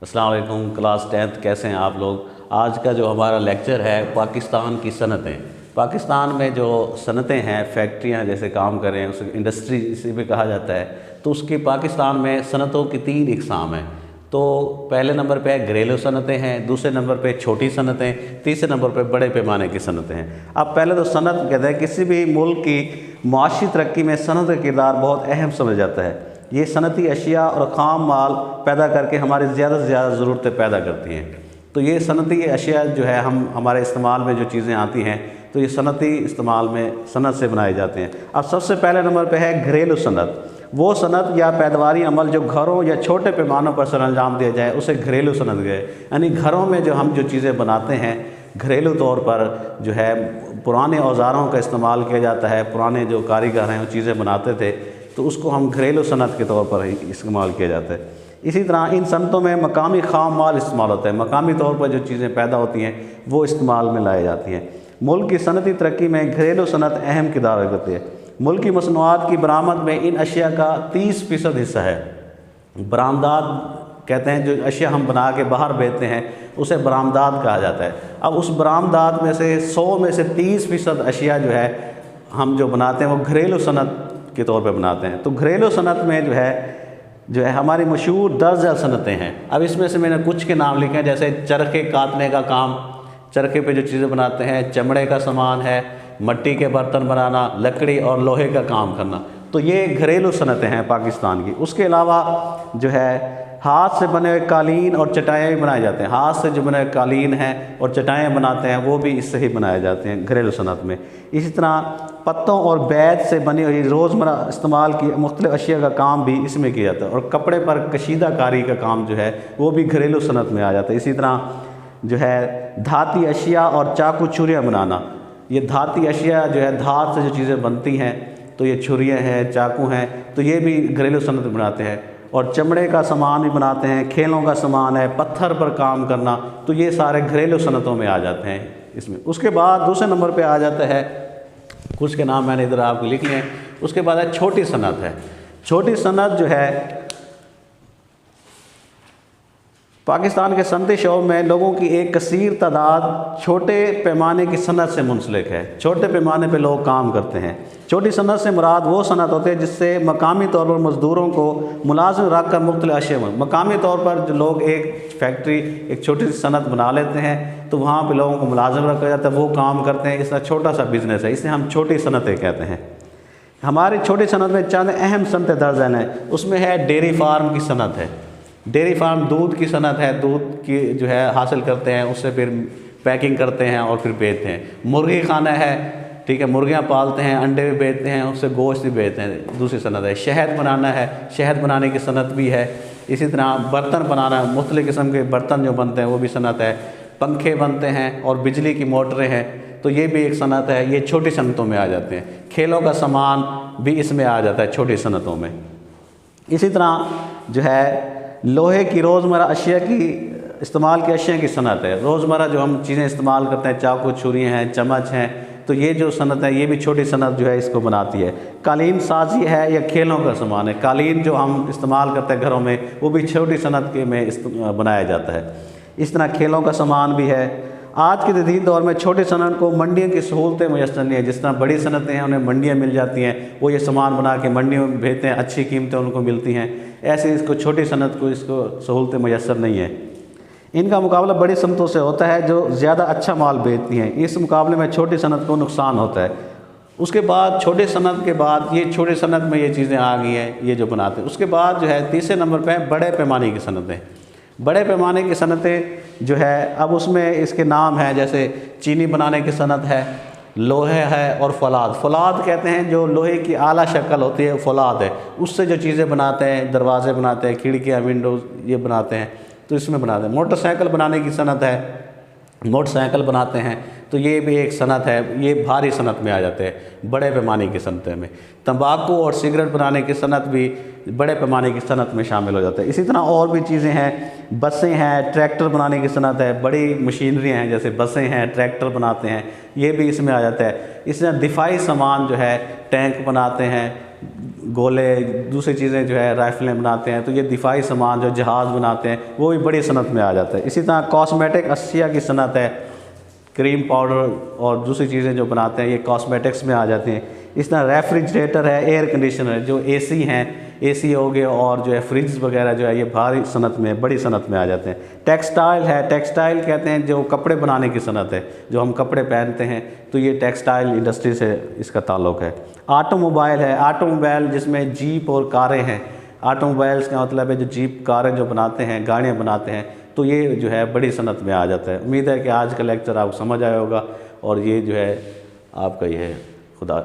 अस्सलाम वालेकुम class 10th कैसे हैं आप लोग। आज का जो हमारा लेक्चर है पाकिस्तान की सनतें। पाकिस्तान में जो सनतें हैं, फैक्ट्रियां जैसे काम कर रहे हैं, उसे इंडस्ट्री इसी पे कहा जाता है। तो उसकी पाकिस्तान में सनतों की 3 इकसाम हैं। तो पहले नंबर पे घरेलू सनतें हैं, दूसरे नंबर पे छोटी सनतें, तीसरे नंबर पे बड़े पैमाने की सनतें हैं। अब पहले तो सनत कहते हैं किसी भी मुल्क की माशी तरक्की में सनत का किरदार बहुत अहम समझ जाता है। ये सनती अशिया और ख़ाम माल पैदा करके हमारी ज़्यादा से ज़्यादा ज़रूरतें पैदा करती हैं। तो ये सनती अशिया जो है हमारे इस्तेमाल में जो चीज़ें आती हैं तो ये सनती इस्तेमाल में सनत से बनाए जाते हैं। अब सबसे पहले नंबर पे है घरेलू सनत। वो सनत या पैदावारी अमल जो घरों या छोटे पैमानों पर सरअंजाम दिया जाए उसे घरेलू सनत गए। यानी घरों में जो हम जो चीज़ें बनाते हैं घरेलू तौर पर जो है पुराने औज़ारों का इस्तेमाल किया जाता है, पुराने जो कारीगर हैं वो चीज़ें बनाते थे तो उसको हम घरेलू सनत के तौर पर ही इस्तेमाल किया जाता है। इसी तरह इन सनतों में मकामी ख़ाम माल इस्तेमाल होता है। मकामी तौर पर जो चीज़ें पैदा होती हैं वो इस्तेमाल में लाई जाती हैं। मुल्क की सनती तरक्की में घरेलू सनत अहम किरदार अदा करती है। मुल्क की मसनूआत की बरामद में इन अशिया का 30% हिस्सा है। बरामदात कहते हैं जो अशिया हम बना के बाहर बेचते हैं उसे बरामदात कहा जाता है। अब उस बरामदात में से 100 में से 30% अशिया जो है हम जो बनाते हैं वो घरेलू सनत के तौर पे बनाते हैं। तो घरेलू सनत में जो है हमारी मशहूर दर्ज सनतें हैं। अब इसमें से मैंने कुछ के नाम लिखे हैं, जैसे चरखे काटने का काम, चरखे पे जो चीज़ें बनाते हैं, चमड़े का सामान है, मट्टी के बर्तन बनाना, लकड़ी और लोहे का काम करना। तो ये घरेलू सनतें हैं पाकिस्तान की। उसके अलावा जो है हाथ से बने हुए कालीन और चटाइयाँ भी बनाए जाते हैं। हाथ से जो बने हुए कालीन हैं और चटाइयाँ बनाते हैं वो भी इससे ही बनाए जाते हैं घरेलू सनत में। इसी तरह पत्तों और बैत से बनी हुई रोज़मर्रा इस्तेमाल की मुख्तलिफ अशिया का काम भी इसमें किया जाता है। और कपड़े पर कशीदा कारी का काम जो है वो भी घरेलू सनत में आ जाता है। इसी तरह जो है धाती अशिया और चाकू छुरियाँ बनाना, ये धाती अशिया जो है धात से जो चीज़ें बनती हैं तो ये छुरियाँ हैं, चाकू हैं, तो ये भी घरेलू सनत बनाते हैं। और चमड़े का सामान भी बनाते हैं, खेलों का सामान है, पत्थर पर काम करना, तो ये सारे घरेलू सनतों में आ जाते हैं इसमें। उसके बाद दूसरे नंबर पे आ जाता है, कुछ के नाम मैंने इधर आपको लिख लिए हैं। उसके बाद है छोटी सनत है। छोटी सनत जो है पाकिस्तान के सनती शोबे में लोगों की एक कसीर तादाद छोटे पैमाने की सनत से मुंसलिक है। छोटे पैमाने पे लोग काम करते हैं। छोटी सनत से मुराद वो सनत होते हैं जिससे मकामी तौर पर मज़दूरों को मुलाजिम रख कर मुख्तलिफ अशिया में मकामी तौर पर जो लोग एक फैक्ट्री एक छोटी सी सनत बना लेते हैं तो वहाँ पे लोगों को मुलाजिम रखा जाता है, वो काम करते हैं। इसका छोटा सा बिज़नेस है, इसे हम छोटी सनतें कहते हैं। हमारी छोटी सनत में चंद अहम सनतें दर्ज हैं। उसमें है डेयरी फार्म की सनत है। डेयरी फार्म दूध की सनत है। दूध की जो है हासिल करते हैं, उससे फिर पैकिंग करते हैं और फिर बेचते हैं। मुर्गी खाना है, ठीक है, मुर्गियाँ पालते हैं, अंडे भी बेचते हैं, उससे गोश्त भी बेचते हैं, दूसरी सनत है। शहद बनाना है, शहद बनाने की सनत भी है। इसी तरह बर्तन बनाना, मुख्तलिफ़ किस्म के बर्तन जो बनते हैं वो भी सनत है। पंखे बनते हैं और बिजली की मोटरें हैं तो ये भी एक सनत है। ये छोटी सनतों में आ जाते हैं। खेलों का सामान भी इसमें आ जाता है छोटी सनतों में। इसी तरह जो है लोहे की रोज़मर्रा अशिया की इस्तेमाल की अशिया की सनत है। रोज़मर्रा जो हम चीज़ें इस्तेमाल करते हैं, चाकू छुरियाँ हैं, चम्मच हैं, तो ये जो सनत है ये भी छोटी सनत जो है इसको बनाती है। कालीन साजी है या खेलों का सामान है। कालीन जो हम इस्तेमाल करते हैं घरों में वो भी छोटी सनत के में बनाया जाता है। इस तरह खेलों का सामान भी है। आज के जदीद दौर में छोटी सनत को मंडियों की सहूलतें मुयस्सर नहीं है। जिस तरह बड़ी सनतें हैं उन्हें मंडियाँ मिल जाती हैं, वो ये सामान बना के मंडियों में भेजते हैं, अच्छी कीमतें उनको मिलती हैं। ऐसे इसको छोटी सनत को इसको सहूलतें मुयस्सर नहीं है। इनका मुकाबला बड़ी सनतों से होता है जो ज़्यादा अच्छा माल बेचती हैं। इस मुकाबले में छोटी सनत को नुकसान होता है। उसके बाद छोटी सनत के बाद ये छोटी सनत में ये चीज़ें आ गई हैं, ये जो बनाते हैं। उसके बाद जो है तीसरे नंबर पर बड़े पैमाने की सनतें। बड़े पैमाने की सनतें जो है अब उसमें इसके नाम हैं, जैसे चीनी बनाने की सनत है, लोहे है और फौलाद। फौलाद कहते हैं जो लोहे की आला शक्ल होती है, फौलाद है। उससे जो चीज़ें बनाते हैं, दरवाजे बनाते हैं, खिड़कियाँ, विंडोज़ ये बनाते हैं, तो इसमें बनाते हैं। मोटरसाइकिल बनाने की सनत है, मोटरसाइकिल बनाते हैं, तो ये भी एक सनत है। ये भारी सनत में आ जाते हैं, बड़े पैमाने की सनतें में। तंबाकू और सिगरेट बनाने की सनत भी बड़े पैमाने की सनत में शामिल हो जाता है। इसी तरह और भी चीज़ें हैं, बसें हैं, ट्रैक्टर बनाने की सनत है। बड़ी मशीनरी हैं जैसे बसें हैं, ट्रैक्टर बनाते हैं, ये भी इसमें आ जाता है। इस तरह दिफाई सामान जो है, टैंक बनाते हैं, گولے دوسری چیزیں جو ہے رائفلیں بناتے ہیں، تو یہ دفاعی سامان جو جہاز بناتے ہیں وہ بھی بڑی صنعت میں آ جاتا ہے۔ اسی طرح کاسمیٹک اشیاء کی صنعت ہے، کریم پاؤڈر اور دوسری چیزیں جو بناتے ہیں یہ کاسمیٹکس میں آ جاتے ہیں۔ اس طرح ریفریجریٹر ہے، ایئر کنڈیشنر جو اے سی ہیں، اے سی ہو گئے اور جو ہے فریج وغیرہ جو ہے یہ بھاری صنعت میں بڑی صنعت میں آ جاتے ہیں۔ ٹیکسٹائل ہے، ٹیکسٹائل کہتے ہیں جو کپڑے بنانے کی صنعت ہے، جو ہم کپڑے پہنتے ہیں تو یہ ٹیکسٹائل انڈسٹری سے اس کا تعلق ہے۔ آٹو موبائل ہے، آٹو موبائل جس میں جیپ اور کاریں ہیں، آٹو موبائلس کا مطلب ہے جو جیپ کاریں جو بناتے ہیں، گاڑیاں بناتے ہیں، تو یہ جو ہے بڑی صنعت میں آ جاتا ہے۔ امید ہے کہ آج کا لیکچر آپ کو سمجھ آیا ہوگا اور یہ جو ہے آپ کا یہ ہے۔ خدا